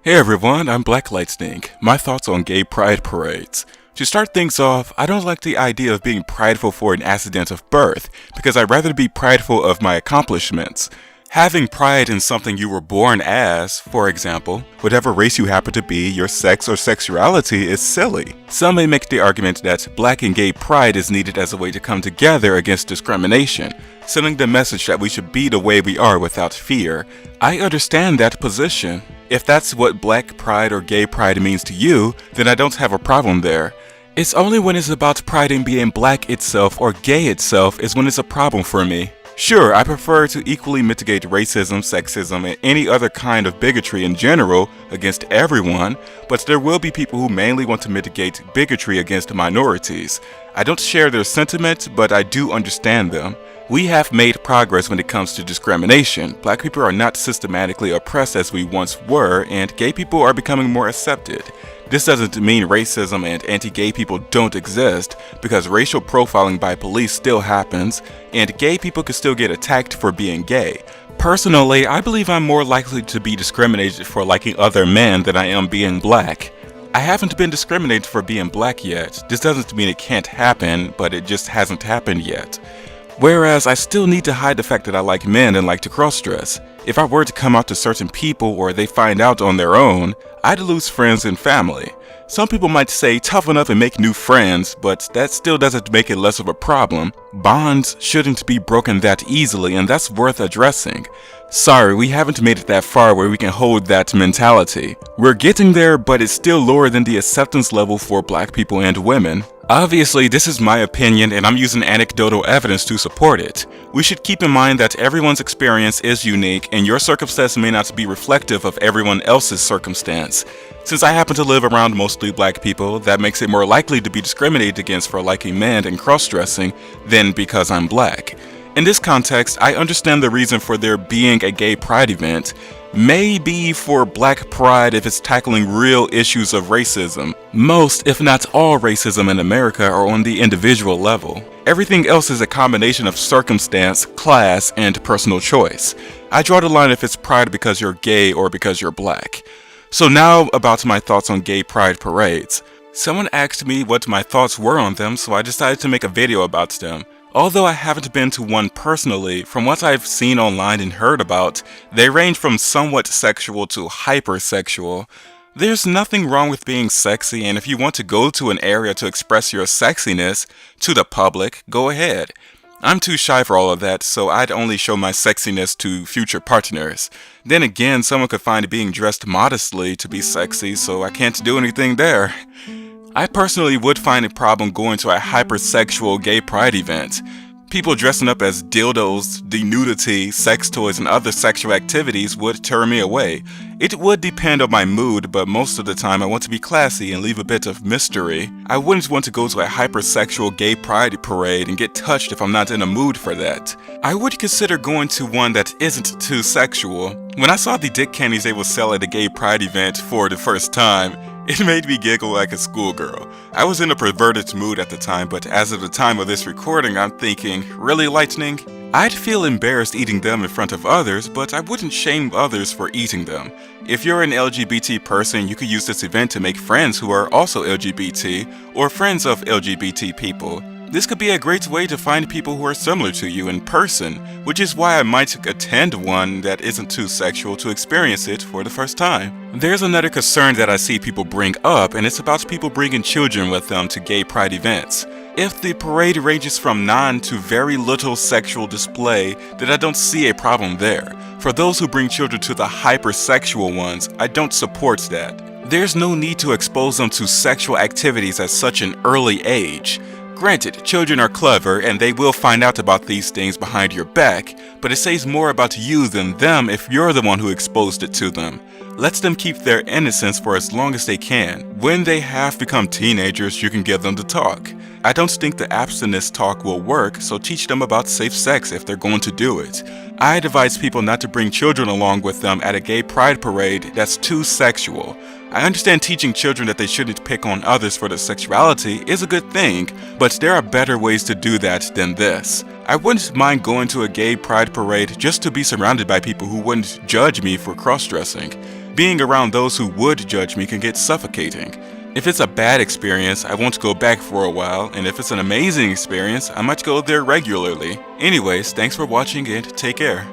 Hey everyone, I'm Black Lightning. My thoughts on gay pride parades. To start things off, I don't like the idea of being prideful for an accident of birth, because I'd rather be prideful of my accomplishments. Having pride in something you were born as, for example, whatever race you happen to be, your sex or sexuality, is silly. Some may make the argument that black and gay pride is needed as a way to come together against discrimination, sending the message that we should be the way we are without fear. I understand that position. If that's what black pride or gay pride means to you, then I don't have a problem there. It's only when it's about pride in being black itself or gay itself is when it's a problem for me. Sure, I prefer to equally mitigate racism, sexism, and any other kind of bigotry in general against everyone, but there will be people who mainly want to mitigate bigotry against minorities. I don't share their sentiments, but I do understand them. We have made progress when it comes to discrimination. Black people are not systematically oppressed as we once were, and gay people are becoming more accepted. This doesn't mean racism and anti-gay people don't exist, because racial profiling by police still happens, and gay people can still get attacked for being gay. Personally, I believe I'm more likely to be discriminated for liking other men than I am being black. I haven't been discriminated for being black yet. This doesn't mean it can't happen, but it just hasn't happened yet. Whereas I still need to hide the fact that I like men and like to cross-dress. If I were to come out to certain people or they find out on their own, I'd lose friends and family. Some people might say toughen up and make new friends, but that still doesn't make it less of a problem. Bonds shouldn't be broken that easily, and that's worth addressing. Sorry, we haven't made it that far where we can hold that mentality. We're getting there, but it's still lower than the acceptance level for black people and women. Obviously, this is my opinion and I'm using anecdotal evidence to support it. We should keep in mind that everyone's experience is unique and your circumstance may not be reflective of everyone else's circumstance. Since I happen to live around mostly black people, that makes it more likely to be discriminated against for liking men and cross-dressing than because I'm black. In this context, I understand the reason for there being a gay pride event may be for black pride if it's tackling real issues of racism. Most, if not all, racism in America are on the individual level. Everything else is a combination of circumstance, class, and personal choice. I draw the line if it's pride because you're gay or because you're black. So now about my thoughts on gay pride parades. Someone asked me what my thoughts were on them, so I decided to make a video about them. Although I haven't been to one personally, from what I've seen online and heard about, they range from somewhat sexual to hypersexual. There's nothing wrong with being sexy, and if you want to go to an area to express your sexiness to the public, go ahead. I'm too shy for all of that, so I'd only show my sexiness to future partners. Then again, someone could find being dressed modestly to be sexy, so I can't do anything there. I personally would find a problem going to a hypersexual gay pride event. People dressing up as dildos, the nudity, sex toys, and other sexual activities would turn me away. It would depend on my mood, but most of the time I want to be classy and leave a bit of mystery. I wouldn't want to go to a hypersexual gay pride parade and get touched if I'm not in a mood for that. I would consider going to one that isn't too sexual. When I saw the dick candies they would sell at a gay pride event for the first time, it made me giggle like a schoolgirl. I was in a perverted mood at the time, but as of the time of this recording, I'm thinking, really, Lightning? I'd feel embarrassed eating them in front of others, but I wouldn't shame others for eating them. If you're an LGBT person, you could use this event to make friends who are also LGBT, or friends of LGBT people. This could be a great way to find people who are similar to you in person, which is why I might attend one that isn't too sexual to experience it for the first time. There's another concern that I see people bring up, and it's about people bringing children with them to gay pride events. If the parade ranges from none to very little sexual display, then I don't see a problem there. For those who bring children to the hypersexual ones, I don't support that. There's no need to expose them to sexual activities at such an early age. Granted, children are clever and they will find out about these things behind your back, but it says more about you than them if you're the one who exposed it to them. Lets them keep their innocence for as long as they can. When they have become teenagers, you can get them to talk. I don't think the abstinence talk will work, so teach them about safe sex if they're going to do it. I advise people not to bring children along with them at a gay pride parade that's too sexual. I understand teaching children that they shouldn't pick on others for their sexuality is a good thing, but there are better ways to do that than this. I wouldn't mind going to a gay pride parade just to be surrounded by people who wouldn't judge me for cross-dressing. Being around those who would judge me can get suffocating. If it's a bad experience, I won't go back for a while, and if it's an amazing experience, I might go there regularly. Anyways, thanks for watching and take care.